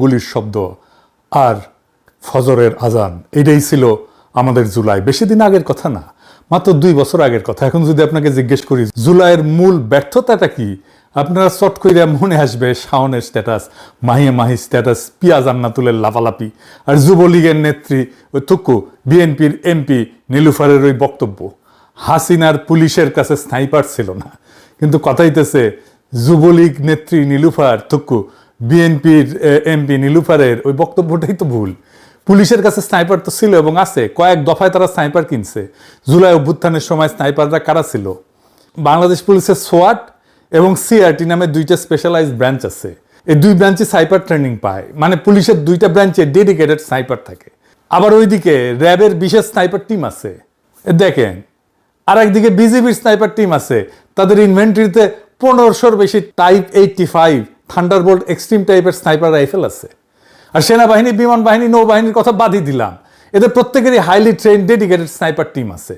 গুলির শব্দ আর ফজরের আজান, এটাই ছিল আমাদের জুলাই। বেশি দিন আগের কথা না, মাত্র 2 বছর আগের কথা। এখন যদি আপনাকে জিজ্ঞেস করি জুলাইয়ের মূল ব্যর্থতাটা কি, আপনারা চট করে মনে আসবে শাওনের স্ট্যাটাস, মাহি স্ট্যাটাস, পিয়া জান্নাতুলের লাফালাপি, আর যুবলীগের নেত্রী ওই থুকু বিএনপির এমপি নীলুফারের ওই বক্তব্য। হাসিনার পুলিশের কাছে স্নাইপার ছিল না, কিন্তু কথা হইতেছে যুবলীগ নেত্রী নীলুফার থুকু বিএনপির এমপি নীলুফারের ওই বক্তব্যটাই তো ভুল। পুলিশের কাছে স্নাইপার তো ছিল এবং আছে, কয়েক দফায় তারা স্নাইপার কিনছে। জুলাই অভ্যুত্থানের সময় স্নাইপাররা কারা ছিল? বাংলাদেশ পুলিশের সোয়াট এবং সিআরটি নামে 2টা স্পেশালাইজড ব্রাঞ্চ আছে। এই 2 ব্রাঞ্চে স্নাইপার ট্রেনিং পায়, মানে পুলিশের 2টা ব্রাঞ্চে ডেডিকেটেড স্নাইপার থাকে। আবার ওইদিকে র্যাবের বিশেষ স্নাইপার টিম আছে দেখেন, আর একদিকে বিজিবির স্নাইপার টিম আছে, তাদের ইনভেন্টরিতে 1500-র বেশি টাইপ 85 থান্ডারবোল্ট এক্সট্রিম টাইপের স্নাইপার রাইফেল আছে। আর সেনাবাহিনী, বিমান বাহিনী, নৌবাহিনীর কথা বাদই দিলাম, এদের প্রত্যেকেরই highly train dedicated sniper team আছে।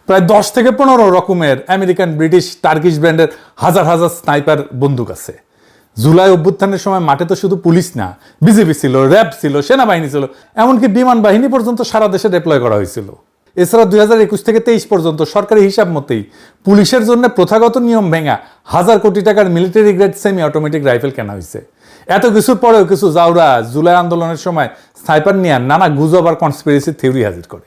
প্রায় 10 থেকে 15 রকমের আমেরিকান, ব্রিটিশ, টার্কিশ ব্র্যান্ডের হাজার হাজার স্নাইপার বন্দুক আছে। জুলাই অভ্যুত্থানের সময় মাঠে তো শুধু পুলিশ না, বিজিবি ছিল, র্যাব ছিল, সেনাবাহিনী ছিল, এমনকি বিমান বাহিনী পর্যন্ত সারা দেশে ডেপ্লয় করা হয়েছিল। এছাড়া 2021 থেকে 23 পর্যন্ত সরকারি হিসাব মতেই পুলিশের জন্য প্রথাগত নিয়ম ভেঙা 1000 কোটি টাকার military grade semi automatic rifle কেনা হয়েছে। এত কিছুর পরেও কিছু জাউরা জুলাই আন্দোলনের সময় স্নাইপার নিয়ে নানা গুজব আর কনস্পিরেসি থিওরি হাজির করে,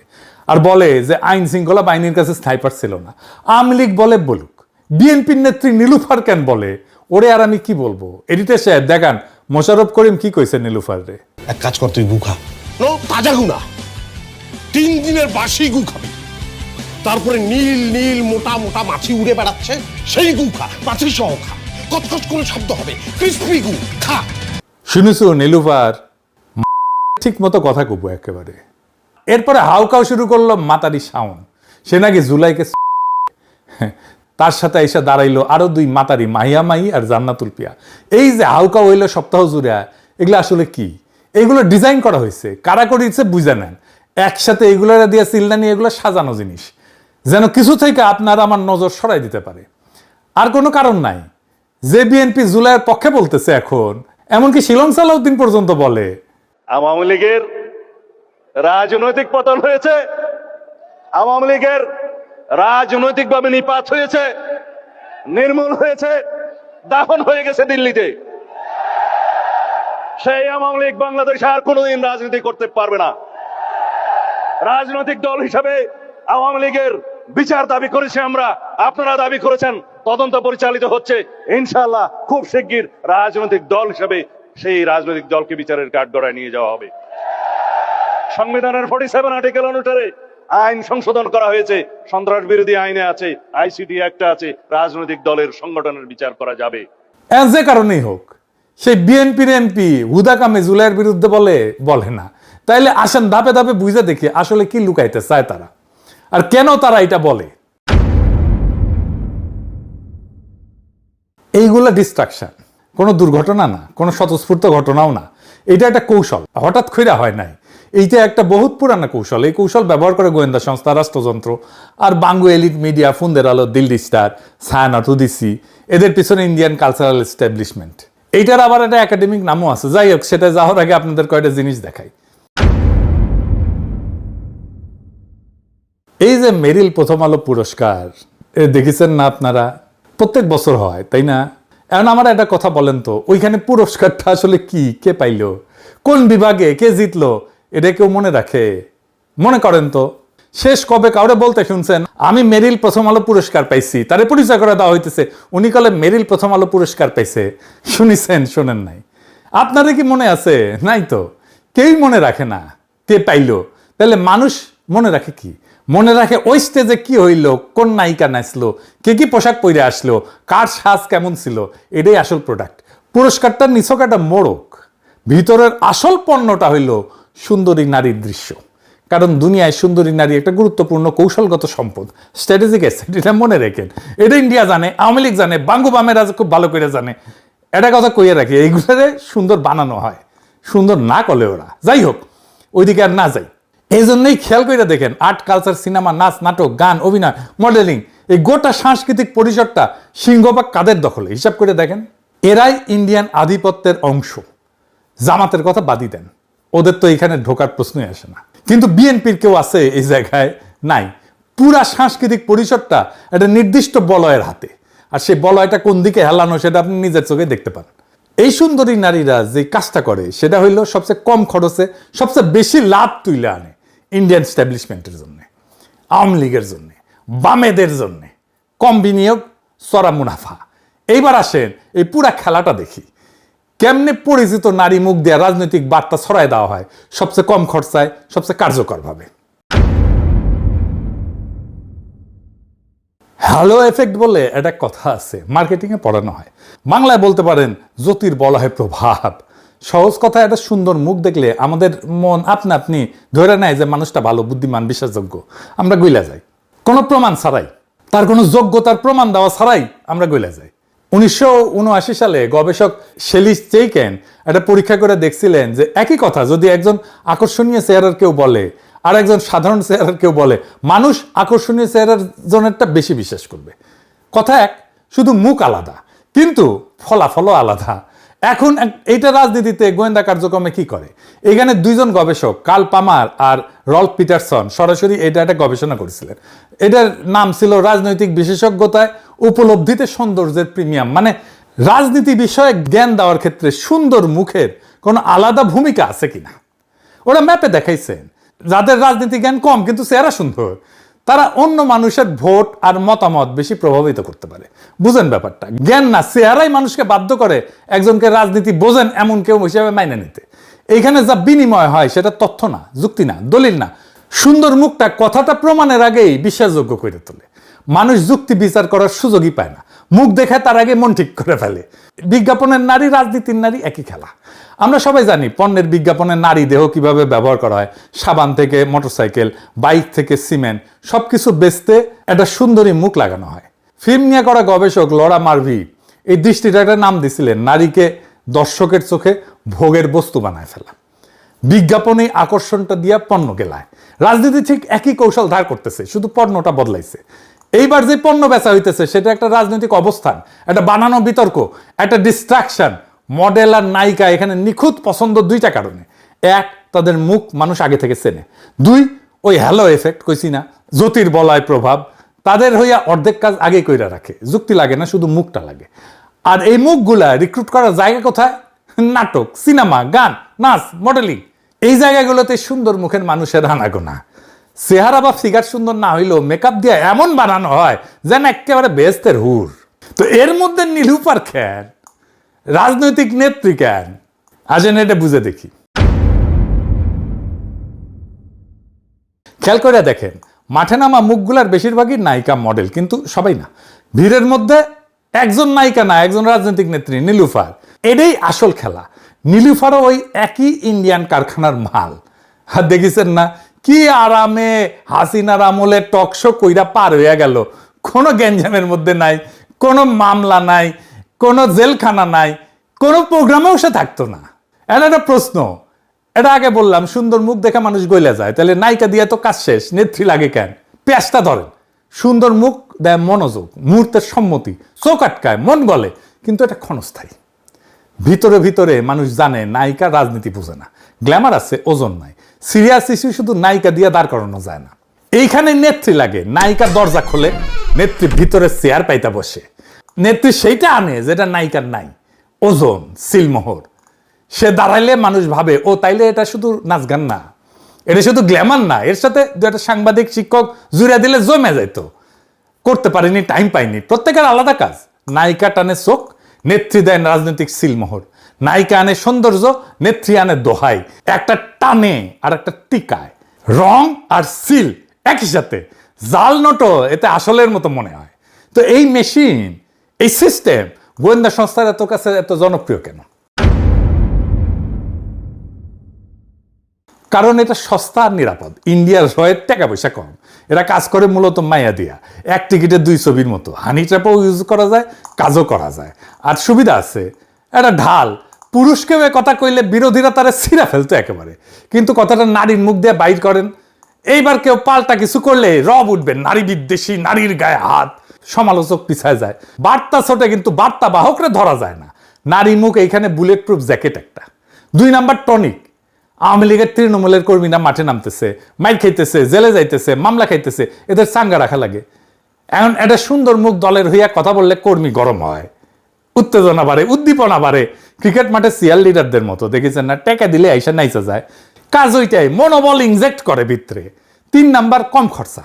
আর বলে যে আইন শৃঙ্খলা বাহিনীর কাছে স্নাইপার ছিল না। আওয়ামী লীগ বলে বলুক, বিএনপির নেত্রী নীলুফার কেন বলে, ওরে আর আমি কি বলবো। এডিটর সাহেব দেখান মোশাররফ করিম কি কইছে নীলুফার রে। এক কাজ কর, তুই গু খা, তাজা গু না, 3 দিনের বাসি গু খাবি। তারপরে নীল নীল মোটা মোটা মাছি উড়ে বেড়াচ্ছে, সেই গু খা, মাছি সহ খা, কটকট করে শব্দ হবে, ক্রিসপি গু খা। শুনেছো নীলুফার ঠিক মতো কথা কব একেবারে। এরপরে হাউকাও শুরু করলো মাতারি শাওন, সে নাকি জুলাইকে তার সাথে এসে দাঁড়াইলো আরো 2 মাতারি, মাহি আর জান্নাতুল পিয়া। এই যে হাউকা হইল সপ্তাহ জুড়ে, এগুলো আসলে কি? এগুলো ডিজাইন করা হয়েছে, কারা করেছে বুঝে নেন। একসাথে এগুলো দিয়ে চিল্লানি, এগুলো সাজানো জিনিস, যেন কিছু থেকে আপনার আমার নজর সরাই দিতে পারে। আর কোনো কারণ নাই। যে বিএনপি জুলাইয়ের পক্ষে বলতেছে এখন, এমনকি শিলং সালাউদ্দিন পর্যন্ত বলে আওয়ামী লীগের রাজনৈতিক পতন হয়েছে, আওয়ামী লীগের রাজনৈতিকভাবে নিপাত হয়েছে, নির্মূল হয়েছে, দাফন হয়ে গেছে দিল্লিতে। সেই আওয়ামী লীগ বাংলাদেশে আর কোনোদিন রাজনীতি করতে পারবে না। রাজনৈতিক দল হিসাবে আওয়ামী লীগের বিচার দাবি করেছি আমরা, আপনারা দাবি করেছেন, তদন্ত পরিচালিত হচ্ছে। ইনশাআল্লাহ খুব শিগগির রাজনৈতিক দল হিসাবে সেই রাজনৈতিক দলকে বিচারের কাঠগড়ায় নিয়ে যাওয়া হবে। সংবিধানের 47 আর্টিকেল অনুসারে আইন সংশোধন করা হয়েছে, সন্ত্রাস বিরোধী আইনে আছে, আইসিটি একটা আছে, রাজনৈতিক দলের সংগঠনের বিচার করা যাবে। যে কারণেই হোক, সেই বিএনপির এমপি হুদা কামে জুলাইয়ের বিরুদ্ধে বলে না। তাইলে আসেন ধাপে ধাপে বুঝে দেখি আসলে কি লুকাইতে চায় তারা, আর কেন তারা এটা বলে। এইগুলা ডিস্ট্রাকশন, কোনো দুর্ঘটনা না, কোনো স্বতঃস্ফূর্ত ঘটনাও না। এটা একটা কৌশল, হঠাৎ কইরা হয় নাই। এইটা একটা বহুত পুরানা কৌশল। এই কৌশল ব্যবহার করে গোয়েন্দা সংস্থা, রাষ্ট্রযন্ত্র আর বাঙ্গু এলিট মিডিয়া, ফুন্দের আলো, দিল্লি স্টার, ছায়ানট, উদিসি, এদের পিছনে ইন্ডিয়ান কালচারাল এস্টাবলিশমেন্ট। এইটার আবার একটা একাডেমিক নামও আছে। যাই হোক, সেটা যাওয়ার আগে আপনাদের কয়টা জিনিস দেখাই। এই যে মেরিল প্রথম আলো পুরস্কার দেখেছেন না আপনারা? প্রত্যেক বছর হয়, তাই না? এখন আমার একটা কথা বলেন তো, ওইখানে পুরস্কারটা আসলে কি, কে পাইলো, কোন বিভাগে কে জিতলো, এটা কেউ মনে রাখে? মনে করেন তো, শেষ কবে কাউরে বলতে শুনছেন আমি মেরিল প্রথম আলো পুরস্কার পাইছি? তারে পরিচয় করে দেওয়া হইতেছে, উনি কলে মেরিল প্রথম আলো পুরস্কার পাইছে। শুনিছেন? শোনেন নাই? আপনাদের কি মনে আছে? নাই তো, কেউই মনে রাখে না কে পাইলো। তাহলে মানুষ মনে রাখে কি? মনে রাখে ওই স্টেজে কি হইলো, কোন নায়িকা নাচলো, কে কি পোশাক পরে আসলো, কার সাজ কেমন ছিল, এটাই আসল প্রোডাক্ট। পুরস্কারটার নিছক একটা মোড়ক, ভিতরের আসল পণ্যটা হইল সুন্দরী নারীর দৃশ্য। কারণ দুনিয়ায় সুন্দরী নারী একটা গুরুত্বপূর্ণ কৌশলগত সম্পদ, স্ট্র্যাটেজিক অ্যাসেট। এটা মনে রেখেন, এটা ইন্ডিয়া জানে, আওয়ামী লীগ জানে, বাঙ্গু বামেরা খুব ভালো করে জানে। এটা কথা কইয়ে রাখি, এইগুলোরে সুন্দর বানানো হয়, সুন্দর না করলে ওরা। যাই হোক, ওইদিকে আর না যাই। এই জন্যই খেয়াল করে দেখেন, আর্ট, কালচার, সিনেমা, নাচ, নাটক, গান, অভিনয়, মডেলিং, এই গোটা সাংস্কৃতিক পরিসরটা সিংহভাগ কাদের দখলে? হিসাব করে দেখেন। এরাই ইন্ডিয়ান আধিপত্যের অংশ। জামাতের কথা বাদই দেন, ওদের তো এখানে ঢোকার প্রশ্নই আসে না। কিন্তু বিএনপির কেউ আছে এই জায়গায়? নাই। পুরা সাংস্কৃতিক পরিসরটা একটা নির্দিষ্ট বলয়ের হাতে, আর সেই বলয়টা কোন দিকে হেলানো সেটা আপনি নিজের চোখে দেখতে পান। এই সুন্দরী নারীরা যে কাজটা করে সেটা হইল সবচেয়ে কম খরচে সবচেয়ে বেশি লাভ তুলে আনে ইন্ডিয়ান স্ট্যাবলিশমেন্টের জন্য, আওয়ামী লীগের জন্য, বামেদের জন্য। কম বিনিয়োগ, চড়া মুনাফা। এইবার আসেন এই পুরা খেলাটা দেখি, কেমনে পরিচিত নারী মুখ দিয়ে রাজনৈতিক বার্তা ছড়ায় দেওয়া হয় সবচেয়ে কম খরচায়, সবচেয়ে কার্যকরভাবে। হ্যালো এফেক্ট বলে একটা কথা আছে, মার্কেটিংয়ে পড়ানো হয়। বাংলায় বলতে পারেন জ্যোতির্বলয় প্রভাব। সহজ কথা, একটা সুন্দর মুখ দেখলে আমাদের মন আপনা আপনি ধরে নেয় যে মানুষটা ভালো, বুদ্ধিমান, বিশ্বাসযোগ্য। আমরা গইলা যাই কোনো প্রমাণ ছাড়াই, তার কোনো যোগ্যতার প্রমাণ দেওয়া ছাড়াই আমরা গইলা যাই। 1979 সালে গবেষক শেলিস চেইকেন একটা পরীক্ষা করে দেখছিলেন যে একই কথা যদি একজন আকর্ষণীয় চেহারার কেউ বলে আর একজন সাধারণ চেহারার কেউ বলে, মানুষ আকর্ষণীয় চেহারার জনেরটা বেশি বিশ্বাস করবে। কথা এক, শুধু মুখ আলাদা, কিন্তু ফলাফলও আলাদা। এখন এইটা রাজনীতিতে গোয়েন্দা কার্যক্রমে কি করে? এখানে দুইজন গবেষক, কার্ল পামার আর রল্ফ পিটারসন, সরাসরি এটা একটা গবেষণা করেছিলেন। এটার নাম ছিল রাজনৈতিক বিশেষজ্ঞতায় উপলব্ধিতে সৌন্দর্যের প্রিমিয়াম। মানে রাজনীতি বিষয়ে জ্ঞান দেওয়ার ক্ষেত্রে সুন্দর মুখের কোনো আলাদা ভূমিকা আছে কিনা ওরা ম্যাপে দেখাইছেন। যাদের রাজনীতি জ্ঞান কম কিন্তু চেহারা সুন্দর, তারা অন্য মানুষের ভোট আর মতামত বেশি প্রভাবিত করতে পারে। বুঝেন ব্যাপারটা? জ্ঞান না, চেহারাই মানুষকে বাধ্য করে একজনকে রাজনীতি বোঝেন এমন কেউ হিসেবে মাইনে নিতে। এইখানে যা বিনিময় হয় সেটা তথ্য না, যুক্তি না, দলিল না। সুন্দর মুখটা কথাটা প্রমাণের আগেই বিশ্বাসযোগ্য করে তোলে। মানুষ যুক্তি বিচার করার সুযোগই পায় না, মুখ দেখে তার আগে মন ঠিক করে ফেলে। বিজ্ঞাপনের নারী, রাজনীতির নারী একই খেলা। আমরা সবাই জানি পণ্যের বিজ্ঞাপনে নারী দেহ কিভাবে ব্যবহার করা হয়। সাবান থেকে মোটরসাইকেল, বাইক থেকে সিমেন্ট, সবকিছু বেচতে একটা সুন্দরী মুখ লাগানো হয়। ফিল্ম নিয়ে করা গবেষক লরা মার্ভি এই দৃষ্টিটা একটা নাম দিছিলেন, নারীকে দর্শকের চোখে ভোগের বস্তু বানায় ফেলা। বিজ্ঞাপনে আকর্ষণটা দিয়া পণ্য গেলায়। রাজনীতি ঠিক একই কৌশল ধার করতেছে, শুধু পণ্যটা বদলাইছে। এইবার যে পণ্য বেচা হইতেছে সেটা একটা রাজনৈতিক অবস্থান, একটা বানানো বিতর্ক, একটা ডিস্ট্রাকশন। মডেল আর নায়িকা এখানে নিখুঁত পছন্দ দুইটা কারণে। এক, তাদের মুখ মানুষ আগে থেকে চেনে। দুই, ওই হ্যালো এফেক্ট কইছি না, জ্যোতির্বলয় প্রভাব, তাদের হইয়া অর্ধেক কাজ আগে কইরা রাখে। যুক্তি লাগে না, শুধু মুখটা লাগে। আর এই মুখগুলা রিক্রুট করার জায়গা কোথায়? নাটক, সিনেমা, গান, নাচ, মডেলিং। এই জায়গাগুলোতে সুন্দর মুখের মানুষের আনাগোনা। চেহারা বা ফিগার সুন্দর না হইলেও মেকআপ দিয়ে এমন বানানো হয় যেন একেবারে বেহেশতের হুর। তো এর মধ্যে নীলুফার কেন, রাজনৈতিক নেত্রী কেন? আসেন এটা বুঝে দেখি। খেয়াল করে দেখেন, মাঠে নামা মুখগুলার বেশিরভাগই নায়িকা, মডেল, কিন্তু সবাই না। ভিড়ের মধ্যে একজন নায়িকা না, একজন রাজনৈতিক নেত্রী, নীলুফার। এটাই আসল খেলা। নীলুফারও ওই একই ইন্ডিয়ান কারখানার মাল। আর দেখেছেন না কি আরামে হাসিনার আমলে টকশো কইরা পার হইয়া গেল। কোনো গ্যাঞ্জামের মধ্যে নাই, কোনো মামলা নাই, কোনো জেলখানা নাই, কোনো প্রোগ্রামেও সে থাকতো না। এটা একটা প্রশ্ন, এটা আগে বললাম, সুন্দর মুখ দেখে মানুষ গইলা যায়, তাহলে নায়িকা দিয়ে তো কাজ শেষ, নেত্রী লাগে কেন? পেঁচটা ধরেন। সুন্দর মুখ দেয় মনোযোগ, মুহূর্তের সম্মতি, চোখ আটকায়, মন গলে, কিন্তু এটা ক্ষণস্থায়ী। ভিতরে ভিতরে মানুষ জানে নায়িকা রাজনীতি বুঝে না, গ্ল্যামার আছে, ওজন নাই। সিরিয়াস ইস্যু শুধু নায়িকা দিয়ে দাঁড় করানো যায় না। এইখানে নেত্রী লাগে। নায়িকা দরজা খোলে, নেত্রী ভিতরে চেয়ার পাইতা বসে। নেত্রী সেইটা আনে যেটা নায়িকার নাই, ওজন, সিলমোহর। সে দাঁড়াইলে মানুষ ভাবে ও তাইলে এটা শুধু নাচ গান না, এটা শুধু গ্ল্যামার না, এর সাথে দু একটা সাংবাদিক, শিক্ষক জুড়ে দিলে জমে যাইতো। করতে পারিনি, টাইম পাইনি। প্রত্যেকের আলাদা কাজ। নায়িকা টানে চোখ, নেত্রী দেন রাজনৈতিক সিলমোহর। নায়িকা আনে সৌন্দর্য, নেত্রী আনে দোহাই। একটা টানে আর একটা টিকায়। রং আর সিল একই সাথে। জাল নোটও এতে আসলের মতো মনে হয়। তো এই মেশিন, এই সিস্টেম গোয়েন্দা সংস্থার এত কাছে এত জনপ্রিয় কেন? কারণ এটা সস্তা আর নিরাপদ। ইন্ডিয়ার রয়ের টাকা পয়সা কম। এরা কাজ করে মূলত মাইয়া দিয়া। এক টিকিটে 2 ছবির মতো। হানি ট্র্যাপও ইউজ করা যায়, কাজও করা যায়। আর সুবিধা আছে, এটা ঢাল। পুরুষকে কথা কইলে বিরোধীরা তারা ছিঁড়া ফেলতো একেবারে, কিন্তু কথাটা নারীর মুখ দিয়ে বাইর করেন। এইবার কেউ পাল্টা কিছু করলে রব উঠবে, নারী বিদ্বেষী, নারীর গায়ে হাত। সমালোচক পিছায় যায়। বার্তা ছোটে, কিন্তু বার্তা বাহকরে ধরা যায় না। নারী মুখ এইখানে বুলেট প্রুফ জ্যাকেট একটা। 2 নাম্বার টনিক। আওয়ামী লীগের তৃণমূলের কর্মীরা মাঠে নামতেছে, মাইর খাইতেছে, জেলে যাইতেছে, মামলা খাইতেছে, এদের চাঙ্গা রাখা লাগে। এখন একটা সুন্দর মুখ দলের হইয়া কথা বললে কর্মী গরম হয়, উত্তেজনা বাড়ে, উদ্দীপনা বাড়ে। ক্রিকেট মাঠে সিয়ার লিডারদের মতো দেখেছেন না, টেকা দিলে আইসা নাইচা যায়। কাজ ওইটাই, মনোবল ইনজেক্ট করে ভিতরে। 3 নাম্বার কম খরচা,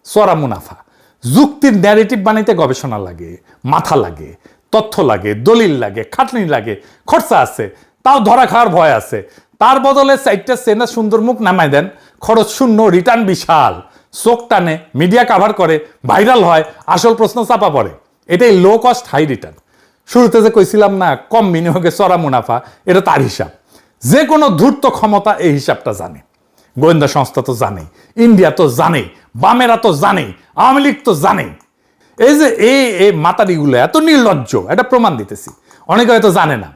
চড়া মুনাফা। যুক্তির ন্যারেটিভ বানাইতে গবেষণা লাগে, মাথা লাগে, তথ্য লাগে, দলিল লাগে, খাটনি লাগে, খরচা আছে, তাও ধরা খাওয়ার ভয় আছে। তার বদলে 4টা সেনা সুন্দর মুখ নামাই দেন, খরচ শূন্য, রিটার্ন বিশাল, চোখ টানে, মিডিয়া কাভার করে, ভাইরাল হয়, আসল প্রশ্ন চাপা পড়ে। এটাই লো কস্ট হাই রিটার্ন। শুরুতে যে কইছিলাম না কম বিনিয়োগে চড়া মুনাফা, এটা তার হিসাব। যে কোনো ধূর্ত ক্ষমতা এই হিসাবটা জানে, গোয়েন্দা সংস্থা তো জানে, ইন্ডিয়া তো জানে, বামেরা তো জানে, আওয়ামী লীগ তো জানে। এই যে এই মাতারিগুলো এত নির্লজ্জ, এটা প্রমাণ দিতেছি। অনেকে হয়তো জানে না।